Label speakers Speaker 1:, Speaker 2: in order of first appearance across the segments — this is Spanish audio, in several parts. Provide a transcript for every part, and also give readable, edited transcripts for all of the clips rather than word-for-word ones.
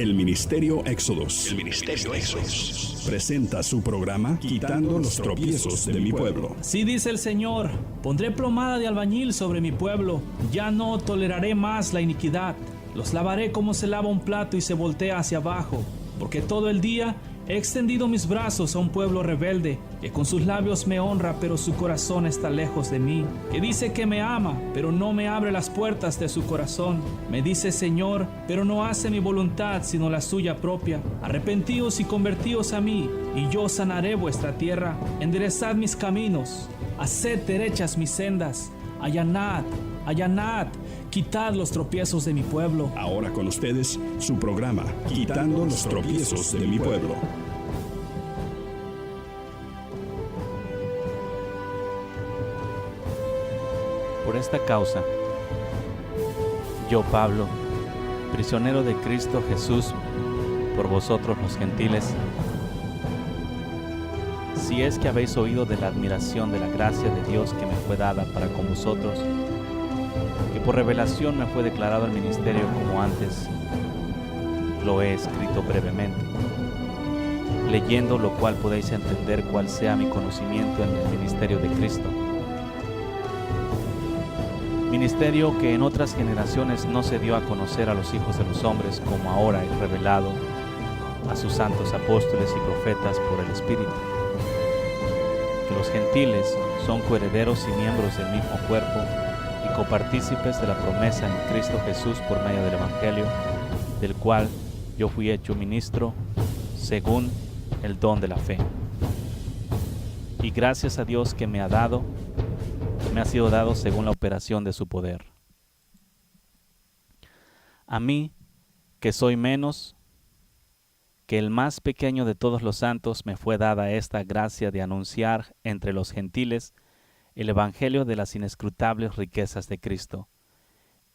Speaker 1: El Ministerio Éxodos. Presenta su programa Quitando los tropiezos de mi pueblo.
Speaker 2: Sí, dice el Señor, pondré plomada de albañil sobre mi pueblo. Ya no toleraré más la iniquidad. Los lavaré como se lava un plato y se voltea hacia abajo. Porque todo el día he extendido mis brazos a un pueblo rebelde, que con sus labios me honra, pero su corazón está lejos de mí. Que dice que me ama, pero no me abre las puertas de su corazón. Me dice Señor, pero no hace mi voluntad, sino la suya propia. Arrepentíos y convertíos a mí, y yo sanaré vuestra tierra. Enderezad mis caminos, haced derechas mis sendas. Allanad, allanad, quitad los tropiezos de mi pueblo.
Speaker 1: Ahora con ustedes, su programa Quitando los tropiezos de mi pueblo.
Speaker 3: Por esta causa, yo, Pablo, prisionero de Cristo Jesús, por vosotros los gentiles, si es que habéis oído de la admiración de la gracia de Dios que me fue dada para con vosotros, que por revelación me fue declarado el ministerio como antes lo he escrito brevemente, leyendo lo cual podéis entender cuál sea mi conocimiento en el ministerio de Cristo. Ministerio que en otras generaciones no se dio a conocer a los hijos de los hombres, como ahora es revelado a sus santos apóstoles y profetas por el Espíritu. Que los gentiles son coherederos y miembros del mismo cuerpo y copartícipes de la promesa en Cristo Jesús por medio del Evangelio, del cual yo fui hecho ministro según el don de la fe. Y gracias a Dios que me ha sido dado según la operación de su poder. A mí, que soy menos que el más pequeño de todos los santos, me fue dada esta gracia de anunciar entre los gentiles el evangelio de las inescrutables riquezas de Cristo,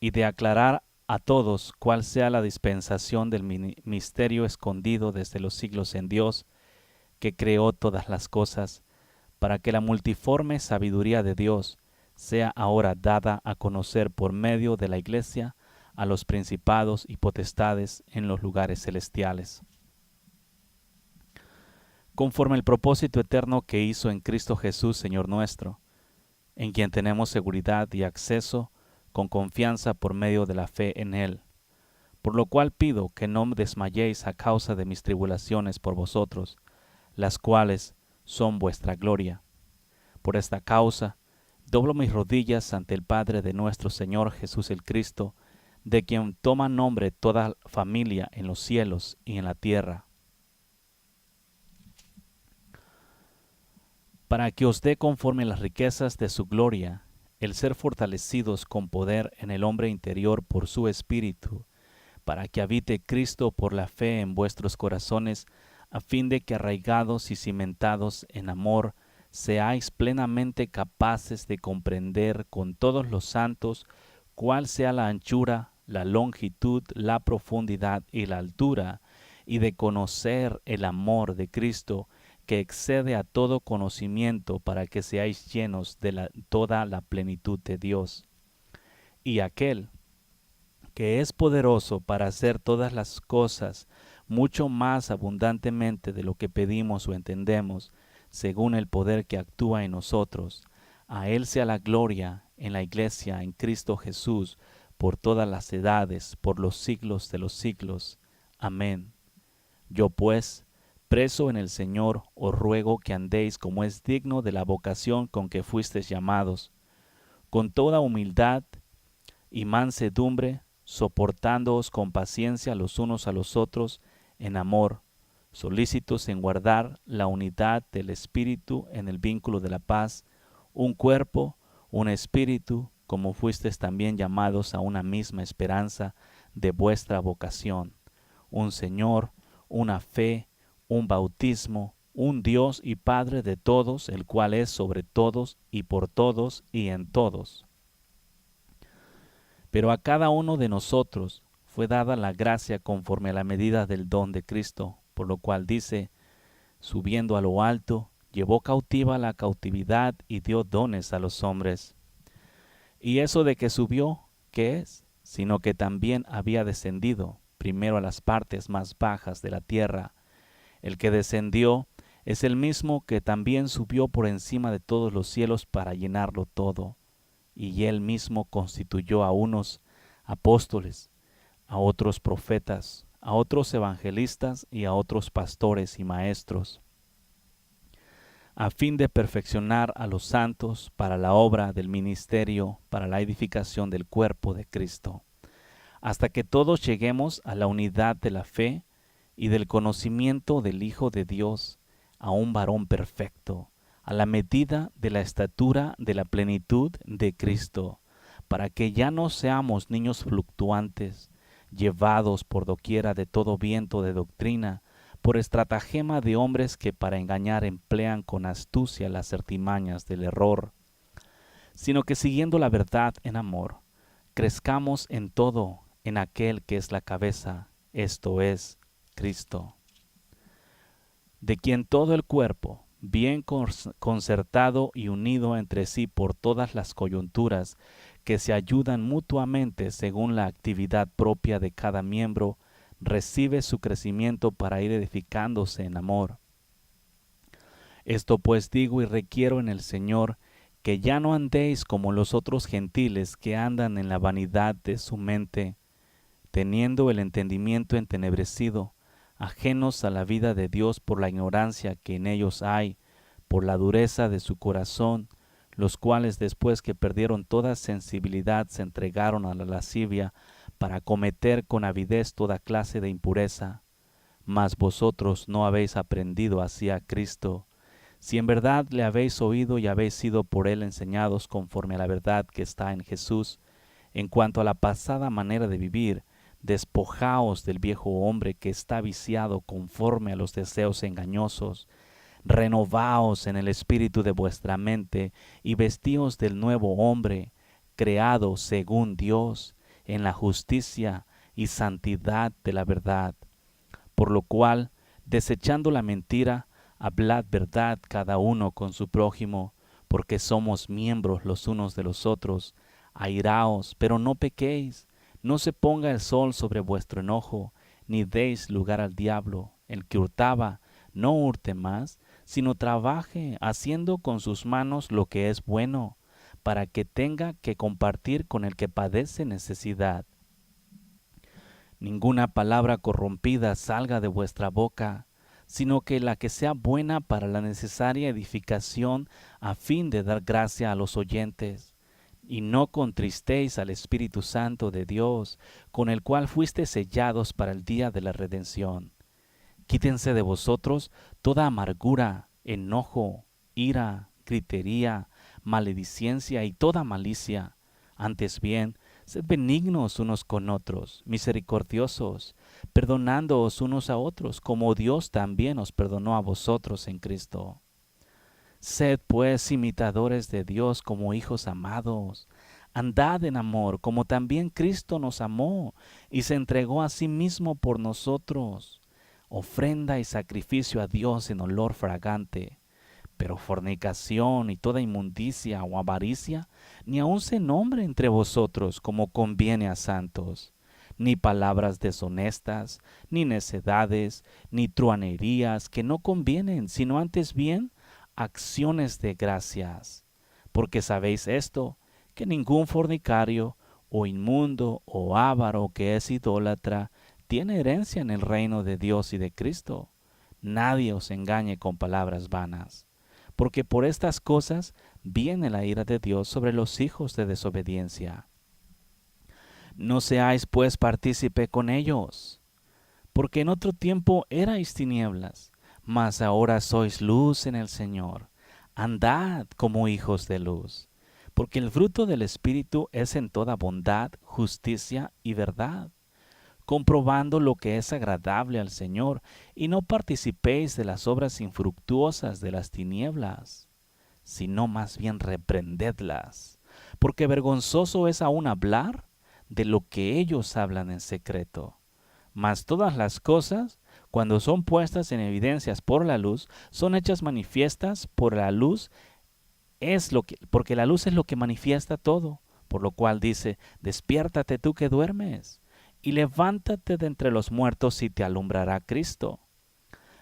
Speaker 3: y de aclarar a todos cuál sea la dispensación del misterio escondido desde los siglos en Dios, que creó todas las cosas, para que la multiforme sabiduría de Dios sea ahora dada a conocer por medio de la Iglesia a los principados y potestades en los lugares celestiales, conforme el propósito eterno que hizo en Cristo Jesús, Señor nuestro, en quien tenemos seguridad y acceso con confianza por medio de la fe en Él. Por lo cual pido que no desmayéis a causa de mis tribulaciones por vosotros, las cuales son vuestra gloria. Por esta causa, doblo mis rodillas ante el Padre de nuestro Señor Jesús el Cristo, de quien toma nombre toda familia en los cielos y en la tierra, para que os dé conforme a las riquezas de su gloria, el ser fortalecidos con poder en el hombre interior por su Espíritu, para que habite Cristo por la fe en vuestros corazones, a fin de que arraigados y cimentados en amor, seáis plenamente capaces de comprender con todos los santos cuál sea la anchura, la longitud, la profundidad y la altura, y de conocer el amor de Cristo, que excede a todo conocimiento, para que seáis llenos de toda la plenitud de Dios. Y aquel que es poderoso para hacer todas las cosas mucho más abundantemente de lo que pedimos o entendemos, según el poder que actúa en nosotros, a Él sea la gloria en la Iglesia, en Cristo Jesús, por todas las edades, por los siglos de los siglos. Amén. Yo pues, preso en el Señor, os ruego que andéis como es digno de la vocación con que fuisteis llamados, con toda humildad y mansedumbre, soportándoos con paciencia los unos a los otros en amor, solícitos en guardar la unidad del Espíritu en el vínculo de la paz, un cuerpo, un espíritu, como fuisteis también llamados a una misma esperanza de vuestra vocación, un Señor, una fe, un bautismo, un Dios y Padre de todos, el cual es sobre todos y por todos y en todos. Pero a cada uno de nosotros fue dada la gracia conforme a la medida del don de Cristo, por lo cual dice, subiendo a lo alto, llevó cautiva la cautividad y dio dones a los hombres. Y eso de que subió, ¿qué es? Sino que también había descendido primero a las partes más bajas de la tierra. El que descendió es el mismo que también subió por encima de todos los cielos para llenarlo todo. Y él mismo constituyó a unos apóstoles, a otros profetas, a otros evangelistas y a otros pastores y maestros, a fin de perfeccionar a los santos para la obra del ministerio, para la edificación del cuerpo de Cristo, hasta que todos lleguemos a la unidad de la fe y del conocimiento del Hijo de Dios, a un varón perfecto, a la medida de la estatura de la plenitud de Cristo, para que ya no seamos niños fluctuantes, llevados por doquiera de todo viento de doctrina, por estratagema de hombres que para engañar emplean con astucia las artimañas del error, sino que siguiendo la verdad en amor, crezcamos en todo en aquel que es la cabeza, esto es, Cristo, de quien todo el cuerpo, bien concertado y unido entre sí por todas las coyunturas que se ayudan mutuamente según la actividad propia de cada miembro, recibe su crecimiento para ir edificándose en amor. Esto pues digo y requiero en el Señor, que ya no andéis como los otros gentiles que andan en la vanidad de su mente, teniendo el entendimiento entenebrecido, ajenos a la vida de Dios por la ignorancia que en ellos hay, por la dureza de su corazón, los cuales después que perdieron toda sensibilidad se entregaron a la lascivia para cometer con avidez toda clase de impureza. Mas vosotros no habéis aprendido así a Cristo, si en verdad le habéis oído y habéis sido por él enseñados conforme a la verdad que está en Jesús. En cuanto a la pasada manera de vivir, despojaos del viejo hombre que está viciado conforme a los deseos engañosos, renovaos en el espíritu de vuestra mente y vestíos del nuevo hombre, creado según Dios, en la justicia y santidad de la verdad. Por lo cual, desechando la mentira, hablad verdad cada uno con su prójimo, porque somos miembros los unos de los otros. Airaos, pero no pequéis. No se ponga el sol sobre vuestro enojo, ni deis lugar al diablo. El que hurtaba, no hurte más, sino trabaje, haciendo con sus manos lo que es bueno, para que tenga que compartir con el que padece necesidad. Ninguna palabra corrompida salga de vuestra boca, sino que la que sea buena para la necesaria edificación, a fin de dar gracia a los oyentes. Y no contristéis al Espíritu Santo de Dios, con el cual fuisteis sellados para el día de la redención. Quítense de vosotros toda amargura, enojo, ira, gritería, maledicencia y toda malicia. Antes bien, sed benignos unos con otros, misericordiosos, perdonándoos unos a otros, como Dios también os perdonó a vosotros en Cristo. Sed pues imitadores de Dios como hijos amados. Andad en amor, como también Cristo nos amó y se entregó a sí mismo por nosotros, ofrenda y sacrificio a Dios en olor fragante. Pero fornicación y toda inmundicia o avaricia, ni aun se nombre entre vosotros como conviene a santos, ni palabras deshonestas, ni necedades, ni truanerías que no convienen, sino antes bien acciones de gracias. Porque sabéis esto, que ningún fornicario, o inmundo, o avaro que es idólatra, tiene herencia en el reino de Dios y de Cristo. Nadie os engañe con palabras vanas, porque por estas cosas viene la ira de Dios sobre los hijos de desobediencia. No seáis pues partícipe con ellos, porque en otro tiempo erais tinieblas, mas ahora sois luz en el Señor. Andad como hijos de luz, porque el fruto del Espíritu es en toda bondad, justicia y verdad, comprobando lo que es agradable al Señor, y no participéis de las obras infructuosas de las tinieblas, sino más bien reprendedlas, porque vergonzoso es aún hablar de lo que ellos hablan en secreto. Mas todas las cosas, cuando son puestas en evidencias por la luz, son hechas manifiestas por la luz, porque la luz es lo que manifiesta todo, por lo cual dice, despiértate tú que duermes, y levántate de entre los muertos y te alumbrará Cristo.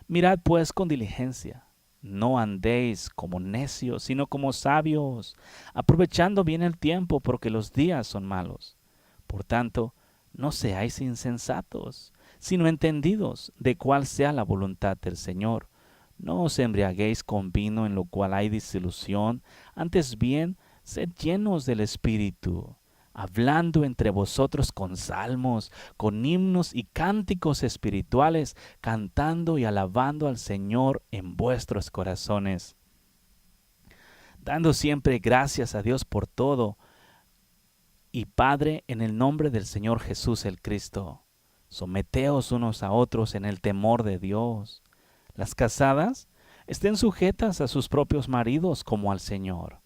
Speaker 3: Mirad pues con diligencia, no andéis como necios, sino como sabios, aprovechando bien el tiempo, porque los días son malos. Por tanto, no seáis insensatos, sino entendidos de cuál sea la voluntad del Señor. No os embriaguéis con vino en lo cual hay disolución, antes bien, sed llenos del Espíritu, hablando entre vosotros con salmos, con himnos y cánticos espirituales, cantando y alabando al Señor en vuestros corazones, dando siempre gracias a Dios por todo, y Padre, en el nombre del Señor Jesús el Cristo. Someteos unos a otros en el temor de Dios. Las casadas estén sujetas a sus propios maridos como al Señor,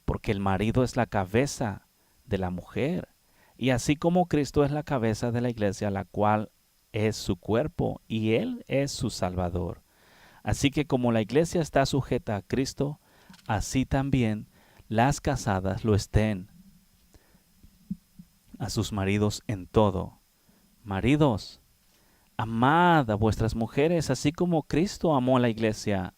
Speaker 3: porque el marido es la cabeza de la mujer, y así como Cristo es la cabeza de la iglesia, la cual es su cuerpo, y Él es su Salvador. Así que como la iglesia está sujeta a Cristo, así también las casadas lo estén a sus maridos en todo. Maridos, amad a vuestras mujeres, así como Cristo amó a la iglesia,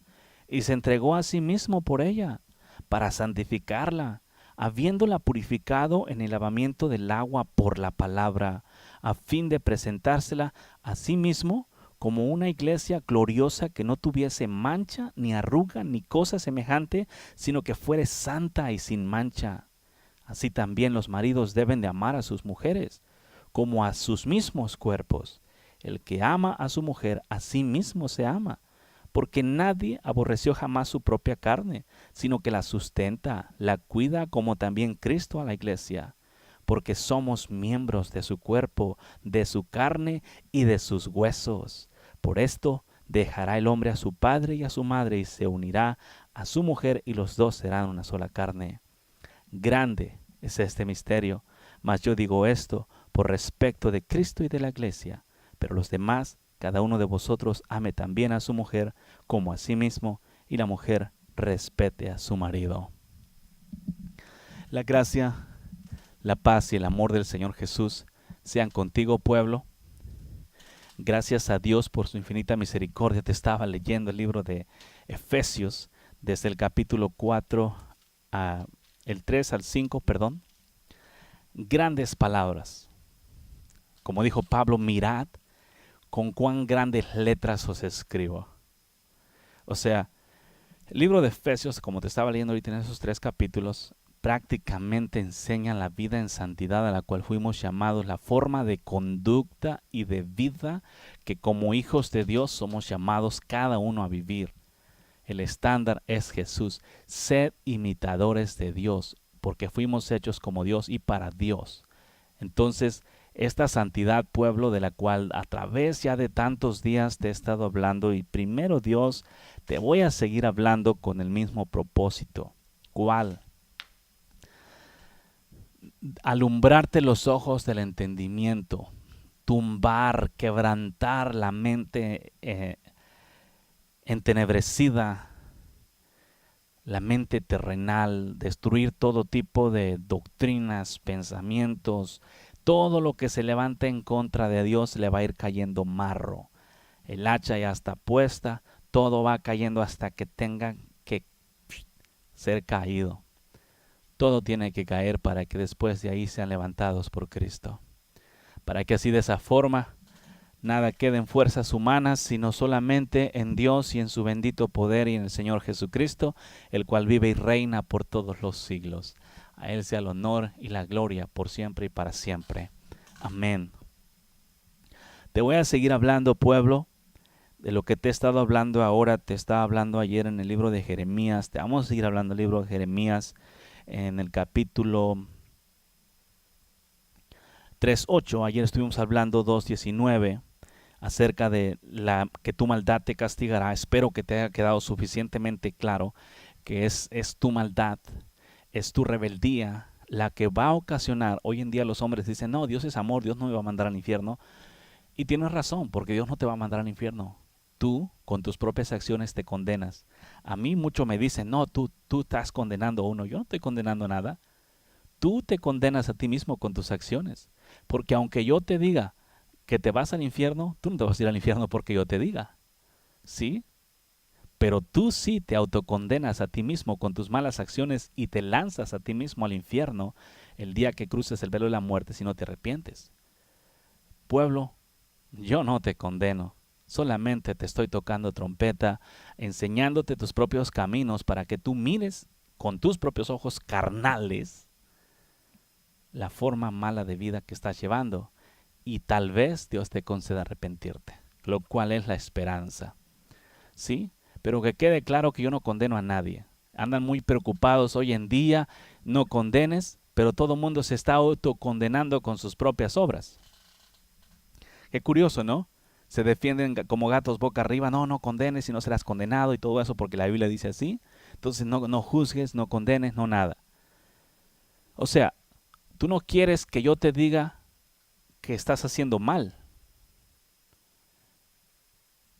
Speaker 3: y se entregó a sí mismo por ella, para santificarla, habiéndola purificado en el lavamiento del agua por la palabra, a fin de presentársela a sí mismo como una iglesia gloriosa que no tuviese mancha, ni arruga, ni cosa semejante, sino que fuere santa y sin mancha. Así también los maridos deben de amar a sus mujeres, como a sus mismos cuerpos. El que ama a su mujer, a sí mismo se ama, porque nadie aborreció jamás su propia carne, sino que la sustenta, la cuida, como también Cristo a la iglesia, porque somos miembros de su cuerpo, de su carne y de sus huesos. Por esto dejará el hombre a su padre y a su madre, y se unirá a su mujer, y los dos serán una sola carne. Grande es este misterio, mas yo digo esto por respecto de Cristo y de la iglesia. Pero los demás, cada uno de vosotros ame también a su mujer como a sí mismo, y la mujer respete a su marido. La gracia, la paz y el amor del Señor Jesús sean contigo, pueblo. Gracias a Dios por su infinita misericordia. Te estaba leyendo el libro de Efesios, desde el capítulo 4 el 3 al 5, perdón. Grandes palabras. Como dijo Pablo, mirad con cuán grandes letras os escribo. O sea, el libro de Efesios, como te estaba leyendo ahorita en esos 3 capítulos, prácticamente enseña la vida en santidad a la cual fuimos llamados, la forma de conducta y de vida que como hijos de Dios somos llamados cada uno a vivir. El estándar es Jesús. Sed imitadores de Dios, porque fuimos hechos como Dios y para Dios. Entonces, esta santidad, pueblo, de la cual a través ya de tantos días te he estado hablando, y primero Dios, te voy a seguir hablando con el mismo propósito. ¿Cuál? Alumbrarte los ojos del entendimiento, tumbar, quebrantar la mente entenebrecida, la mente terrenal, destruir todo tipo de doctrinas, pensamientos. Todo lo que se levanta en contra de Dios le va a ir cayendo marro. El hacha ya está puesta, todo va cayendo hasta que tenga que ser caído. Todo tiene que caer para que después de ahí sean levantados por Cristo. Para que así de esa forma nada quede en fuerzas humanas, sino solamente en Dios y en su bendito poder y en el Señor Jesucristo, el cual vive y reina por todos los siglos. A Él sea el honor y la gloria por siempre y para siempre. Amén. Te voy a seguir hablando, pueblo, de lo que te he estado hablando ahora. Te estaba hablando ayer en el libro de Jeremías. Te vamos a seguir hablando del libro de Jeremías en el capítulo 3:8. Ayer estuvimos hablando 2:19 acerca de que tu maldad te castigará. Espero que te haya quedado suficientemente claro que es tu maldad, es tu rebeldía la que va a ocasionar. Hoy en día los hombres dicen, no, Dios es amor, Dios no me va a mandar al infierno. Y tienes razón, porque Dios no te va a mandar al infierno. Tú con tus propias acciones te condenas. A mí muchos me dicen, no, tú estás condenando a uno. Yo no estoy condenando nada. Tú te condenas a ti mismo con tus acciones. Porque aunque yo te diga que te vas al infierno, tú no te vas a ir al infierno porque yo te diga. ¿Sí? Pero tú sí te autocondenas a ti mismo con tus malas acciones y te lanzas a ti mismo al infierno el día que cruces el velo de la muerte si no te arrepientes. Pueblo, yo no te condeno. Solamente te estoy tocando trompeta, enseñándote tus propios caminos para que tú mires con tus propios ojos carnales la forma mala de vida que estás llevando. Y tal vez Dios te conceda arrepentirte, lo cual es la esperanza. ¿Sí? Pero que quede claro que yo no condeno a nadie. Andan muy preocupados hoy en día, no condenes, pero todo el mundo se está autocondenando con sus propias obras. Qué curioso, ¿no? Se defienden como gatos boca arriba, no condenes y no serás condenado y todo eso porque la Biblia dice así. Entonces no juzgues, no condenes, no nada. O sea, tú no quieres que yo te diga que estás haciendo mal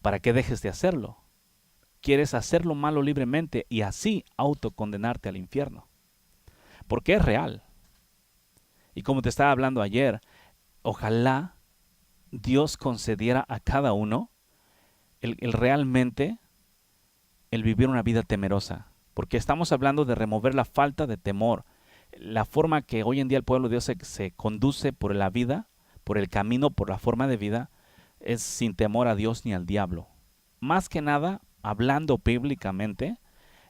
Speaker 3: para que dejes de hacerlo. Quieres hacerlo malo libremente y así autocondenarte al infierno. Porque es real. Y como te estaba hablando ayer, ojalá Dios concediera a cada uno el realmente el vivir una vida temerosa. Porque estamos hablando de remover la falta de temor. La forma que hoy en día el pueblo de Dios se conduce por la vida, por el camino, por la forma de vida, es sin temor a Dios ni al diablo. Más que nada, hablando bíblicamente,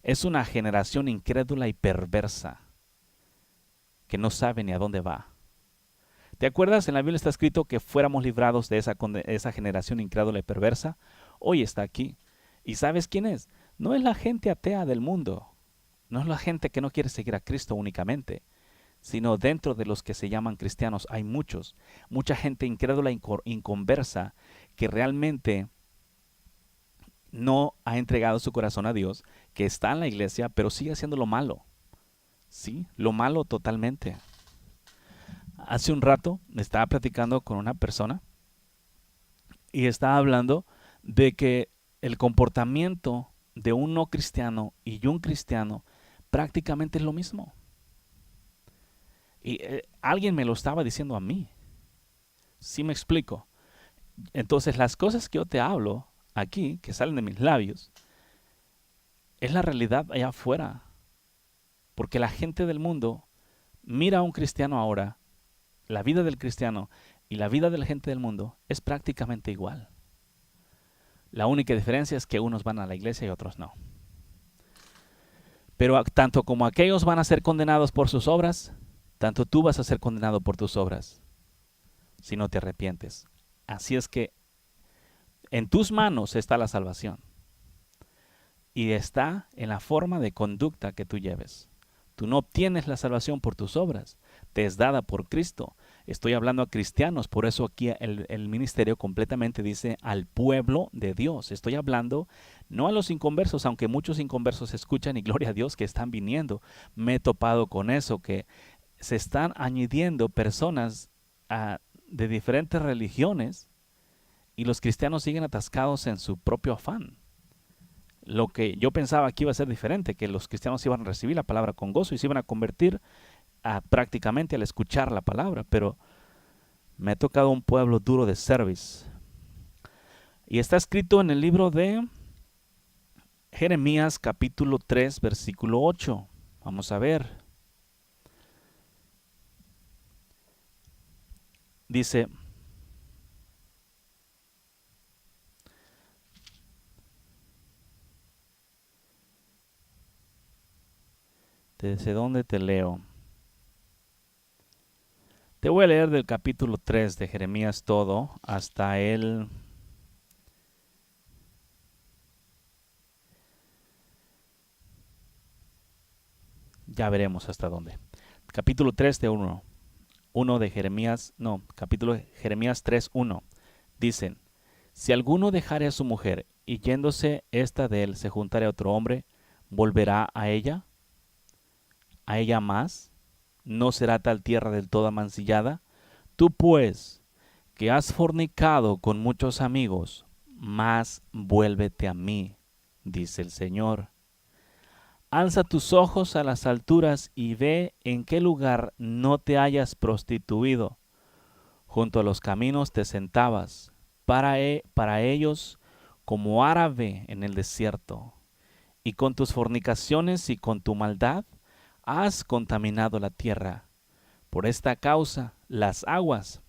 Speaker 3: es una generación incrédula y perversa que no sabe ni a dónde va. ¿Te acuerdas? En la Biblia está escrito que fuéramos librados de esa generación incrédula y perversa. Hoy está aquí. ¿Y sabes quién es? No es la gente atea del mundo. No es la gente que no quiere seguir a Cristo únicamente, sino dentro de los que se llaman cristianos hay mucha gente incrédula e inconversa que realmente no ha entregado su corazón a Dios, que está en la iglesia, pero sigue haciendo lo malo. Sí, lo malo totalmente. Hace un rato estaba platicando con una persona y estaba hablando de que el comportamiento de un no cristiano y un cristiano prácticamente es lo mismo. Y alguien me lo estaba diciendo a mí. ¿Sí me explico? Entonces las cosas que yo te hablo aquí, que salen de mis labios, es la realidad allá afuera. Porque la gente del mundo mira a un cristiano ahora, la vida del cristiano y la vida de la gente del mundo es prácticamente igual. La única diferencia es que unos van a la iglesia y otros no. Pero tanto como aquellos van a ser condenados por sus obras, tanto tú vas a ser condenado por tus obras, si no te arrepientes. Así es que en tus manos está la salvación. Y está en la forma de conducta que tú lleves. Tú no obtienes la salvación por tus obras, te es dada por Cristo. Estoy hablando a cristianos, por eso aquí el ministerio completamente dice al pueblo de Dios. Estoy hablando no a los inconversos, aunque muchos inconversos escuchan y gloria a Dios que están viniendo. Me he topado con eso, que se están añadiendo personas de diferentes religiones y los cristianos siguen atascados en su propio afán. Lo que yo pensaba que iba a ser diferente, que los cristianos iban a recibir la palabra con gozo y se iban a convertir prácticamente al escuchar la palabra, pero me ha tocado un pueblo duro de cerviz. Y está escrito en el libro de Jeremías capítulo 3, versículo 8. Vamos a ver. Dice: ¿desde dónde te leo? Te voy a leer del capítulo 3 de Jeremías todo hasta el... Ya veremos hasta dónde. Capítulo 3 de 1 de Jeremías, no, capítulo de Jeremías 3:1. Dicen: si alguno dejare a su mujer y yéndose ésta de él se juntare a otro hombre, ¿volverá a ella más? ¿No será tal tierra del todo amancillada? Tú pues, que has fornicado con muchos amigos, más vuélvete a mí, dice el Señor. Alza tus ojos a las alturas y ve en qué lugar no te hayas prostituido, Junto a los caminos te sentabas, para ellos como árabe en el desierto. Y con tus fornicaciones y con tu maldad has contaminado la tierra. Por esta causa las aguas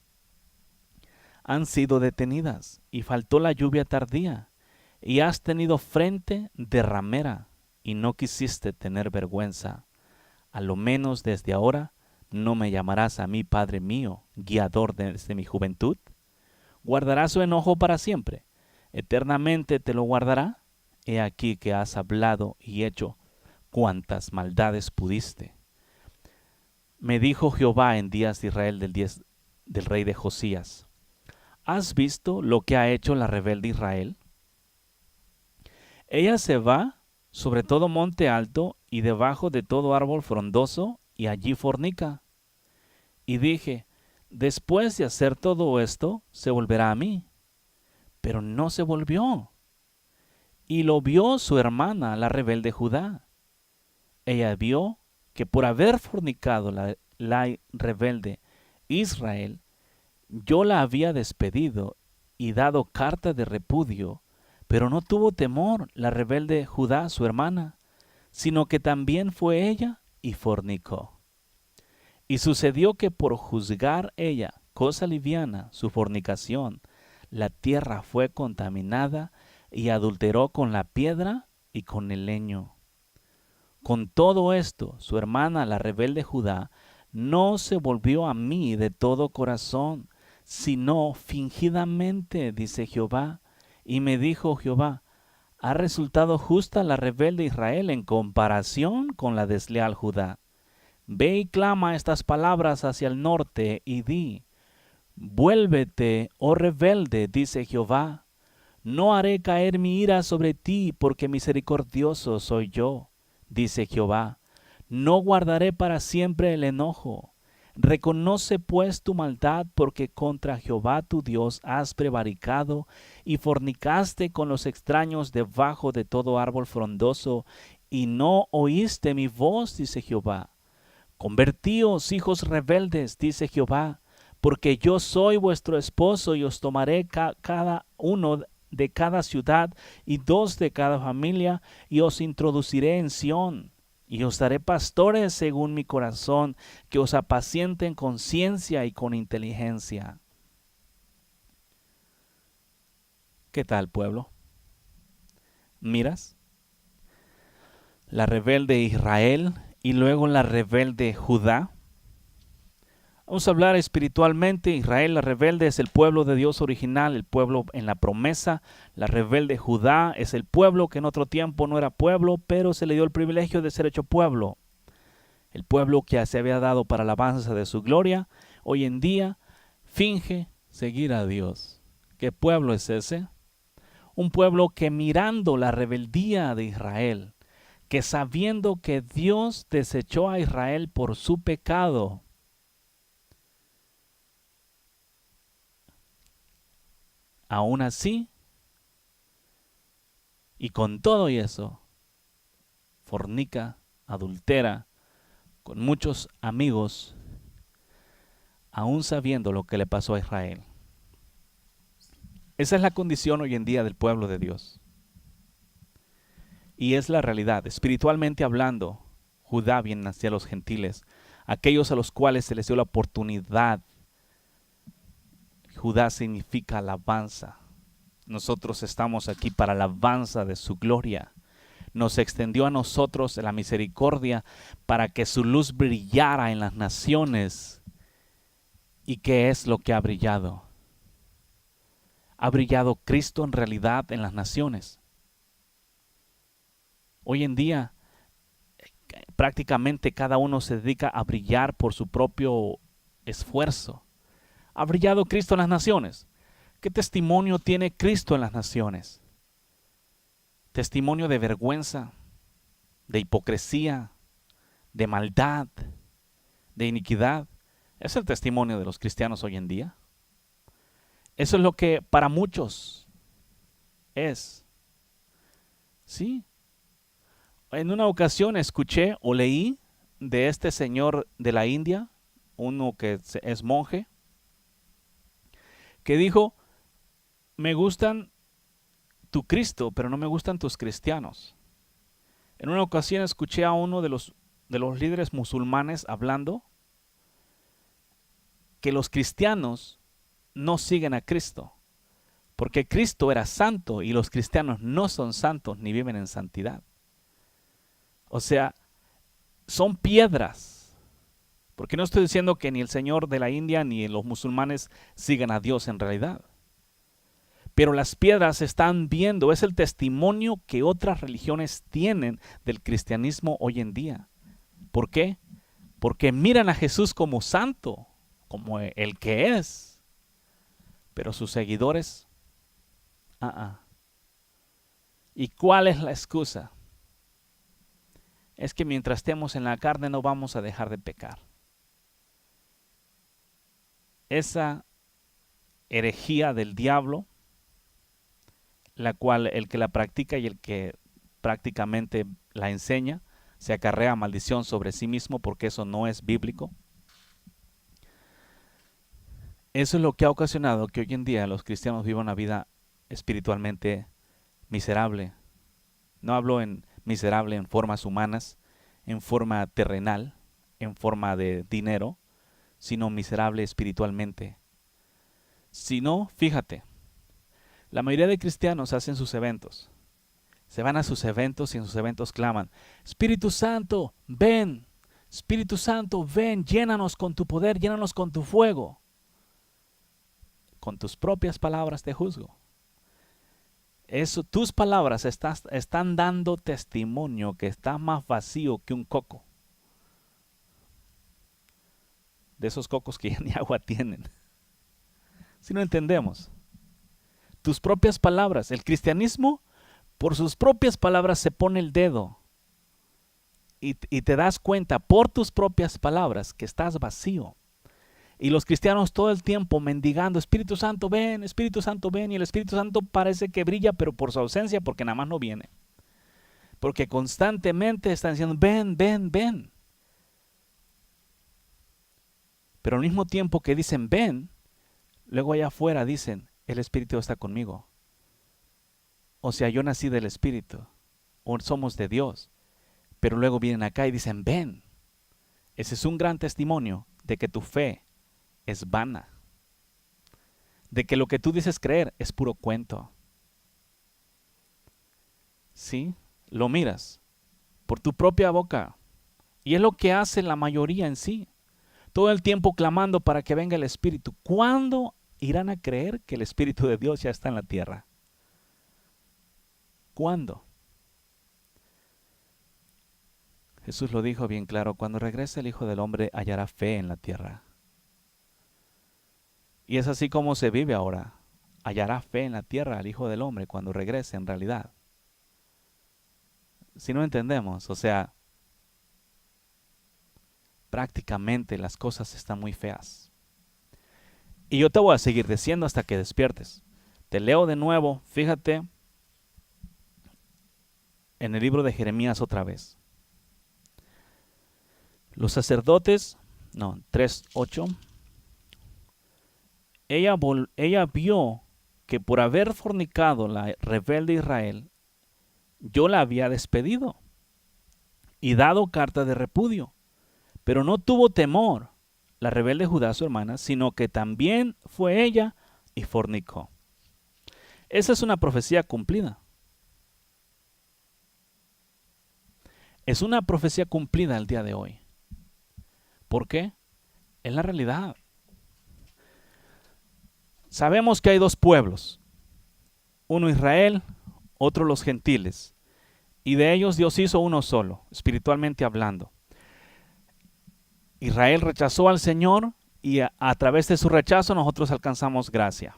Speaker 3: han sido detenidas y faltó la lluvia tardía. Y has tenido frente de ramera y no quisiste tener vergüenza. A lo menos desde ahora no me llamarás a mí Padre mío, guiador desde mi juventud. ¿Guardará su enojo para siempre? ¿Eternamente te lo guardará? He aquí que has hablado y hecho cuantas maldades pudiste. Me dijo Jehová en días de Israel del rey de Josías: ¿Has visto lo que ha hecho la rebelde Israel? Ella se va sobre todo monte alto y debajo de todo árbol frondoso, y allí fornica. Y dije: después de hacer todo esto, se volverá a mí. Pero no se volvió. Y lo vio su hermana, la rebelde Judá. Ella vio que por haber fornicado la rebelde Israel, yo la había despedido y dado carta de repudio. Pero no tuvo temor la rebelde Judá, su hermana, sino que también fue ella y fornicó. Y sucedió que por juzgar ella, cosa liviana, su fornicación, la tierra fue contaminada y adulteró con la piedra y con el leño. Con todo esto, su hermana, la rebelde Judá, no se volvió a mí de todo corazón, sino fingidamente, dice Jehová. Y me dijo Jehová: ¿ha resultado justa la rebelde Israel en comparación con la desleal Judá? Ve y clama estas palabras hacia el norte y di: vuélvete, oh rebelde, dice Jehová. No haré caer mi ira sobre ti, porque misericordioso soy yo, dice Jehová. No guardaré para siempre el enojo. Reconoce pues tu maldad, porque contra Jehová tu Dios has prevaricado y fornicaste con los extraños debajo de todo árbol frondoso, y no oíste mi voz, dice Jehová. Convertíos, hijos rebeldes, dice Jehová, porque yo soy vuestro esposo y os tomaré cada uno de cada ciudad y 2 de cada familia, y os introduciré en Sión. Y os daré pastores según mi corazón, que os apacienten con ciencia y con inteligencia. ¿Qué tal, pueblo? ¿Miras? La rebelde Israel y luego la rebelde Judá. Vamos a hablar espiritualmente. Israel, la rebelde, es el pueblo de Dios original, el pueblo en la promesa. La rebelde Judá es el pueblo que en otro tiempo no era pueblo, pero se le dio el privilegio de ser hecho pueblo. El pueblo que se había dado para la alabanza de su gloria, hoy en día finge seguir a Dios. ¿Qué pueblo es ese? Un pueblo que, mirando la rebeldía de Israel, que sabiendo que Dios desechó a Israel por su pecado, aún así, y con todo y eso, fornica, adultera, con muchos amigos, aún sabiendo lo que le pasó a Israel. Esa es la condición hoy en día del pueblo de Dios. Y es la realidad. Espiritualmente hablando, Judá viene hacia los gentiles, aquellos a los cuales se les dio la oportunidad. Judá significa alabanza. Nosotros estamos aquí para la alabanza de su gloria. Nos extendió a nosotros la misericordia para que su luz brillara en las naciones. ¿Y qué es lo que ha brillado? Ha brillado Cristo en realidad en las naciones. Hoy en día, prácticamente cada uno se dedica a brillar por su propio esfuerzo. ¿Ha brillado Cristo en las naciones? ¿Qué testimonio tiene Cristo en las naciones? Testimonio de vergüenza, de hipocresía, de maldad, de iniquidad. Es el testimonio de los cristianos hoy en día. Eso es lo que para muchos es. Sí. En una ocasión escuché o leí de este señor de la India, uno que es monje, que dijo, me gustan tu Cristo, pero no me gustan tus cristianos. En una ocasión escuché a uno de los líderes musulmanes hablando que los cristianos no siguen a Cristo, porque Cristo era santo y los cristianos no son santos ni viven en santidad. O sea, son piedras. Porque no estoy diciendo que ni el Señor de la India ni los musulmanes sigan a Dios en realidad. Pero las piedras están viendo, es el testimonio que otras religiones tienen del cristianismo hoy en día. ¿Por qué? Porque miran a Jesús como santo, como el que es. Pero sus seguidores, ¿Y cuál es la excusa? Es que mientras estemos en la carne no vamos a dejar de pecar. Esa herejía del diablo, la cual el que la practica y el que prácticamente la enseña, se acarrea maldición sobre sí mismo porque eso no es bíblico. Eso es lo que ha ocasionado que hoy en día los cristianos vivan una vida espiritualmente miserable. No hablo en miserable en formas humanas, en forma terrenal, en forma de dinero, sino miserable espiritualmente. Si no, fíjate, la mayoría de cristianos hacen sus eventos. Se van a sus eventos y en sus eventos claman, Espíritu Santo, ven, Espíritu Santo, ven, llénanos con tu poder, llénanos con tu fuego. Con tus propias palabras te juzgo. Eso, tus palabras están dando testimonio que estás más vacío que un coco. De esos cocos que ya ni agua tienen. Si no entendemos. Tus propias palabras. El cristianismo, por sus propias palabras, se pone el dedo. Y te das cuenta por tus propias palabras que estás vacío. Y los cristianos todo el tiempo mendigando, Espíritu Santo ven, y el Espíritu Santo parece que brilla, pero por su ausencia, porque nada más no viene. Porque constantemente están diciendo, ven, ven, ven. Pero al mismo tiempo que dicen, ven, luego allá afuera dicen, el Espíritu está conmigo. O sea, yo nací del Espíritu, o somos de Dios. Pero luego vienen acá y dicen, ven. Ese es un gran testimonio de que tu fe es vana, de que lo que tú dices creer es puro cuento. ¿Sí? Lo miras por tu propia boca. Y es lo que hace la mayoría en sí. Todo el tiempo clamando para que venga el Espíritu. ¿Cuándo irán a creer que el Espíritu de Dios ya está en la tierra? ¿Cuándo? Jesús lo dijo bien claro, cuando regrese el Hijo del Hombre hallará fe en la tierra. Y es así como se vive ahora. Hallará fe en la tierra al Hijo del Hombre cuando regrese en realidad. Si no entendemos, o sea, prácticamente las cosas están muy feas. Y yo te voy a seguir diciendo hasta que despiertes. Te leo de nuevo, fíjate, en el libro de Jeremías otra vez. Los sacerdotes, 3:8. Ella vio que por haber fornicado la rebelde Israel, yo la había despedido y dado carta de repudio. Pero no tuvo temor la rebelde Judá, su hermana, sino que también fue ella y fornicó. Esa es una profecía cumplida. Es una profecía cumplida el día de hoy. ¿Por qué? Es la realidad. Sabemos que hay dos pueblos, uno Israel, otro los gentiles, y de ellos Dios hizo uno solo, espiritualmente hablando. Israel rechazó al Señor y a través de su rechazo nosotros alcanzamos gracia.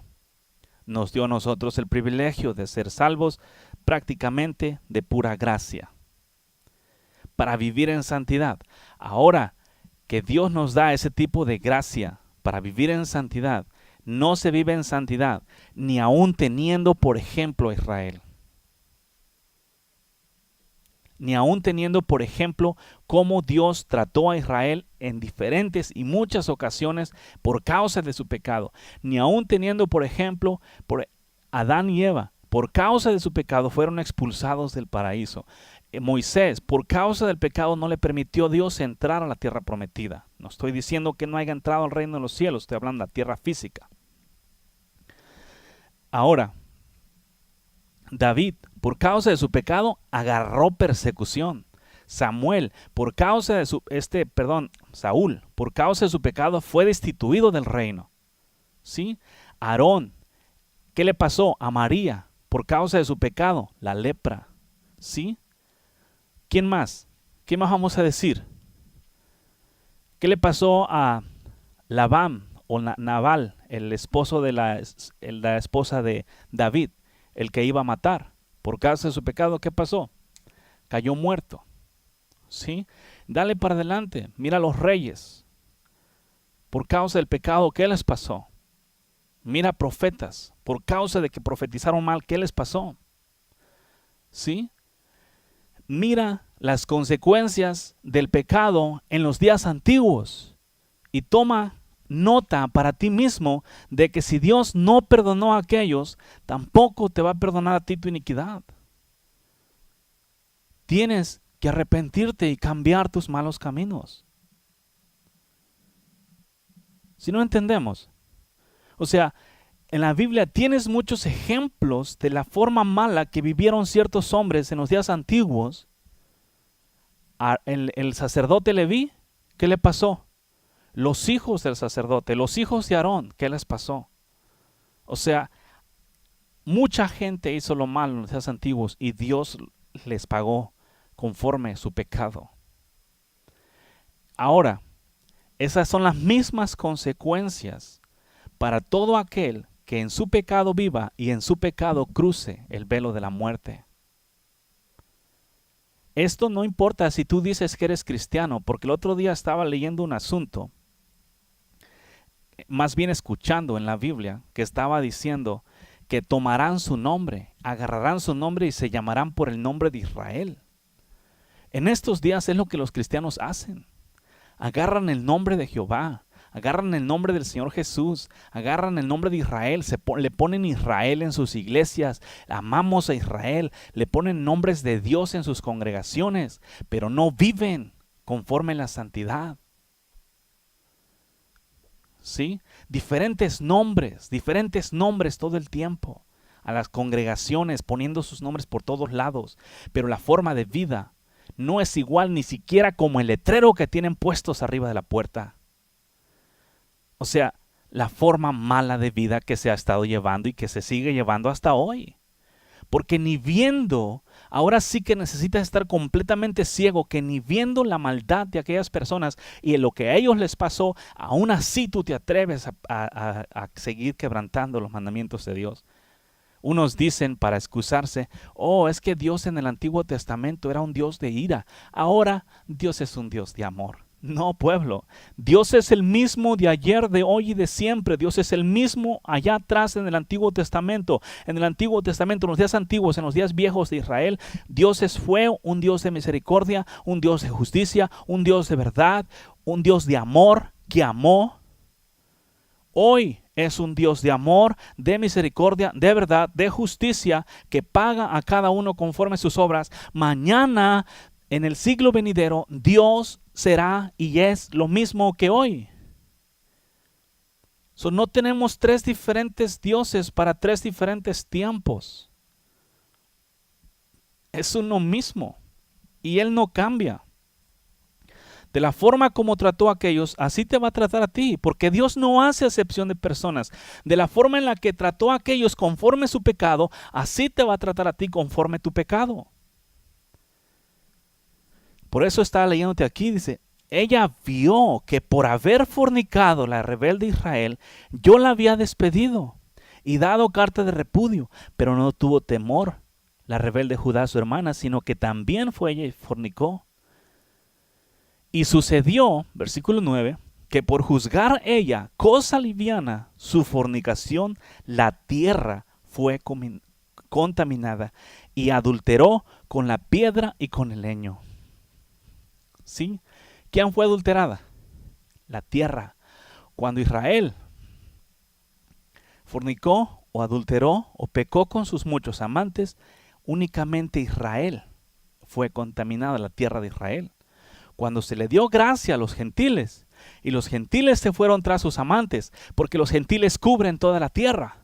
Speaker 3: Nos dio a nosotros el privilegio de ser salvos prácticamente de pura gracia, para vivir en santidad. Ahora que Dios nos da ese tipo de gracia para vivir en santidad, no se vive en santidad, ni aún teniendo, por ejemplo, Israel. Ni aún teniendo, por ejemplo, cómo Dios trató a Israel en diferentes y muchas ocasiones por causa de su pecado. Ni aun teniendo, por ejemplo, por Adán y Eva, por causa de su pecado fueron expulsados del paraíso. Moisés, por causa del pecado, no le permitió Dios entrar a la tierra prometida. No estoy diciendo que no haya entrado al reino de los cielos, estoy hablando de la tierra física. Ahora, David, por causa de su pecado, agarró persecución. Saúl, por causa de su pecado, fue destituido del reino. ¿Sí? Aarón, ¿qué le pasó a María? Por causa de su pecado, la lepra. ¿Sí? ¿Quién más? ¿Qué más vamos a decir? ¿Qué le pasó a Labán o Nabal, el esposo de la esposa de David, el que iba a matar? Por causa de su pecado, ¿qué pasó? Cayó muerto. ¿Sí? Dale para adelante. Mira a los reyes. Por causa del pecado, ¿qué les pasó? Mira profetas. Por causa de que profetizaron mal, ¿qué les pasó? ¿Sí? Mira las consecuencias del pecado en los días antiguos y toma nota para ti mismo de que si Dios no perdonó a aquellos, tampoco te va a perdonar a ti tu iniquidad. Tienes que arrepentirte y cambiar tus malos caminos. Si no entendemos, o sea, en la Biblia tienes muchos ejemplos de la forma mala que vivieron ciertos hombres en los días antiguos. El sacerdote Leví, ¿qué le pasó? Los hijos del sacerdote, los hijos de Aarón, ¿qué les pasó? O sea, mucha gente hizo lo malo en los días antiguos y Dios les pagó conforme su pecado. Ahora, esas son las mismas consecuencias para todo aquel que en su pecado viva y en su pecado cruce el velo de la muerte. Esto no importa si tú dices que eres cristiano, porque el otro día estaba leyendo un asunto, más bien escuchando en la Biblia, que estaba diciendo que tomarán su nombre, agarrarán su nombre y se llamarán por el nombre de Israel. En estos días es lo que los cristianos hacen. Agarran el nombre de Jehová, agarran el nombre del Señor Jesús, agarran el nombre de Israel, le ponen Israel en sus iglesias, amamos a Israel, le ponen nombres de Dios en sus congregaciones, pero no viven conforme a la santidad. ¿Sí? Diferentes nombres todo el tiempo, a las congregaciones poniendo sus nombres por todos lados, pero la forma de vida no es igual ni siquiera como el letrero que tienen puestos arriba de la puerta. O sea, la forma mala de vida que se ha estado llevando y que se sigue llevando hasta hoy. Porque ni viendo, ahora sí que necesitas estar completamente ciego, que ni viendo la maldad de aquellas personas y en lo que a ellos les pasó, aún así tú te atreves a seguir quebrantando los mandamientos de Dios. Unos dicen para excusarse, es que Dios en el Antiguo Testamento era un Dios de ira. Ahora Dios es un Dios de amor. No, pueblo. Dios es el mismo de ayer, de hoy y de siempre. Dios es el mismo allá atrás en el Antiguo Testamento. En el Antiguo Testamento, en los días antiguos, en los días viejos de Israel, Dios fue un Dios de misericordia, un Dios de justicia, un Dios de verdad, un Dios de amor que amó. Hoy es un Dios de amor, de misericordia, de verdad, de justicia, que paga a cada uno conforme a sus obras. Mañana, en el siglo venidero, Dios será y es lo mismo que hoy. No tenemos tres diferentes dioses para tres diferentes tiempos. Es uno mismo y Él no cambia. De la forma como trató a aquellos, así te va a tratar a ti, porque Dios no hace acepción de personas. De la forma en la que trató a aquellos conforme su pecado, así te va a tratar a ti conforme tu pecado. Por eso estaba leyéndote aquí, dice, ella vio que por haber fornicado la rebelde Israel, yo la había despedido y dado carta de repudio, pero no tuvo temor la rebelde Judá, su hermana, sino que también fue ella y fornicó. Y sucedió, versículo 9, que por juzgar ella cosa liviana su fornicación, la tierra fue contaminada y adulteró con la piedra y con el leño. ¿Sí? ¿Quién fue adulterada? la tierra. Cuando Israel fornicó o adulteró o pecó con sus muchos amantes, únicamente Israel fue contaminada, la tierra de Israel. Cuando se le dio gracia a los gentiles, y los gentiles se fueron tras sus amantes, porque los gentiles cubren toda la tierra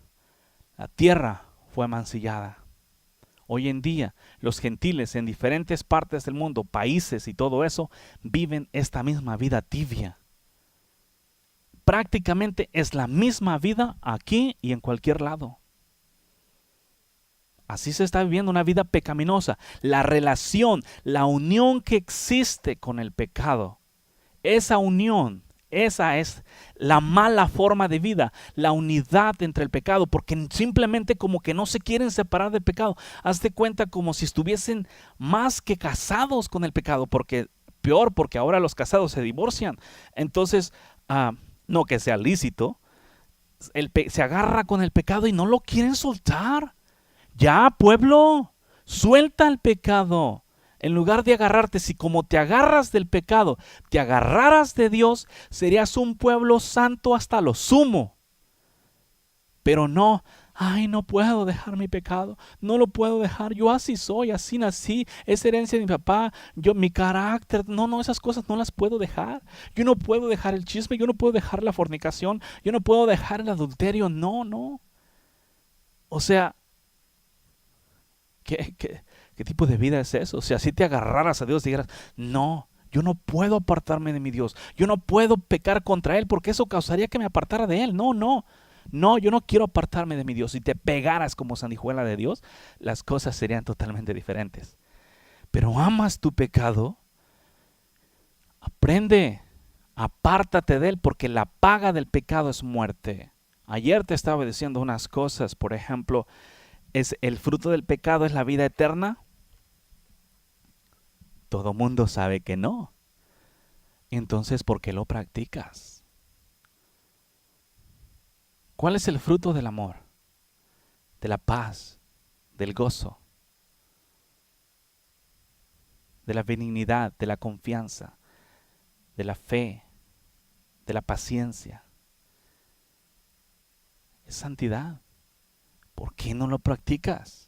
Speaker 3: fue mancillada. Hoy en día, los gentiles en diferentes partes del mundo, países y todo eso, viven esta misma vida tibia. Prácticamente es la misma vida aquí y en cualquier lado. Así se está viviendo una vida pecaminosa. La relación, la unión que existe con el pecado, esa unión, esa es la mala forma de vida, la unidad entre el pecado, porque simplemente como que no se quieren separar del pecado. Hazte cuenta como si estuviesen más que casados con el pecado, porque peor, porque ahora los casados se divorcian. Entonces, no que sea lícito, se agarra con el pecado y no lo quieren soltar. Ya, pueblo, suelta el pecado. En lugar de agarrarte, si como te agarras del pecado, te agarraras de Dios, serías un pueblo santo hasta lo sumo. Pero no, no puedo dejar mi pecado, no lo puedo dejar, yo así soy, así nací, es herencia de mi papá, mi carácter, no, esas cosas no las puedo dejar. Yo no puedo dejar el chisme, yo no puedo dejar la fornicación, yo no puedo dejar el adulterio, no. O sea, ¿Qué tipo de vida es eso? O sea, si te agarraras a Dios y dijeras, no, yo no puedo apartarme de mi Dios, yo no puedo pecar contra Él porque eso causaría que me apartara de Él. No, yo no quiero apartarme de mi Dios. Si te pegaras como sanguijuela de Dios, las cosas serían totalmente diferentes. Pero amas tu pecado, aprende, apártate de él porque la paga del pecado es muerte. Ayer te estaba diciendo unas cosas, por ejemplo, ¿es el fruto del pecado es la vida eterna? Todo mundo sabe que no. Entonces, ¿por qué lo practicas? ¿Cuál es el fruto del amor? De la paz, del gozo, de la benignidad, de la confianza, de la fe, de la paciencia. Es santidad. ¿Por qué no lo practicas?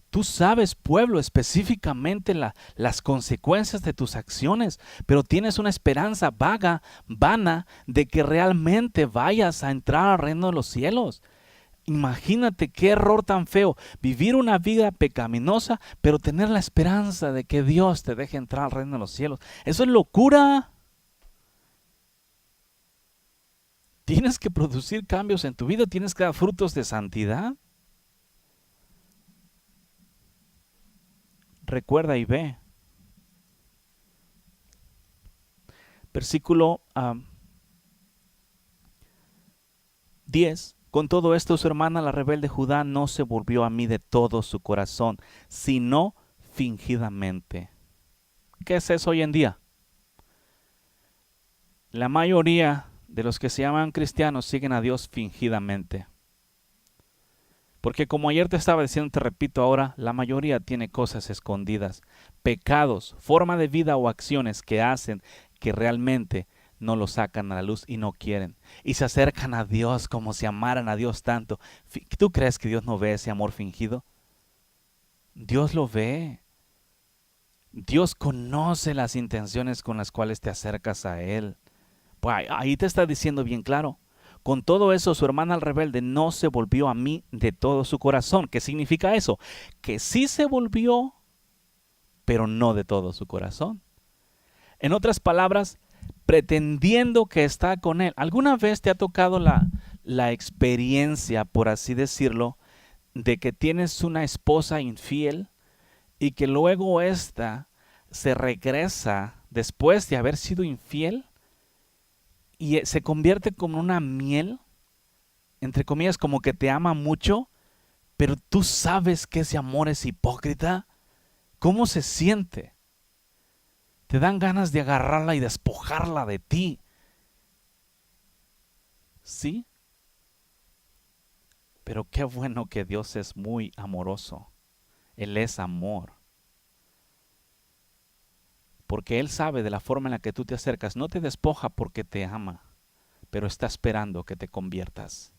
Speaker 3: Tú sabes, pueblo, específicamente las consecuencias de tus acciones, pero tienes una esperanza vaga, vana, de que realmente vayas a entrar al reino de los cielos. Imagínate qué error tan feo, vivir una vida pecaminosa, pero tener la esperanza de que Dios te deje entrar al reino de los cielos. Eso es locura. Tienes que producir cambios en tu vida, tienes que dar frutos de santidad. Recuerda y ve. Versículo 10. Con todo esto su hermana la rebelde Judá no se volvió a mí de todo su corazón, sino fingidamente. ¿Qué es eso hoy en día? La mayoría de los que se llaman cristianos siguen a Dios fingidamente. Porque como ayer te estaba diciendo, te repito ahora, la mayoría tiene cosas escondidas, pecados, forma de vida o acciones que hacen que realmente no lo sacan a la luz y no quieren. Y se acercan a Dios como si amaran a Dios tanto. ¿Tú crees que Dios no ve ese amor fingido? Dios lo ve. Dios conoce las intenciones con las cuales te acercas a Él. Pues ahí te está diciendo bien claro. Con todo eso, su hermana el rebelde no se volvió a mí de todo su corazón. ¿Qué significa eso? Que sí se volvió, pero no de todo su corazón. En otras palabras, pretendiendo que está con él. ¿Alguna vez te ha tocado la experiencia, por así decirlo, de que tienes una esposa infiel y que luego ésta se regresa después de haber sido infiel? Y se convierte como una miel, entre comillas, como que te ama mucho, pero tú sabes que ese amor es hipócrita. ¿Cómo se siente? Te dan ganas de agarrarla y despojarla de ti. ¿Sí? Pero qué bueno que Dios es muy amoroso. Él es amor. porque Él sabe de la forma en la que tú te acercas. No te despoja porque te ama, pero está esperando que te conviertas.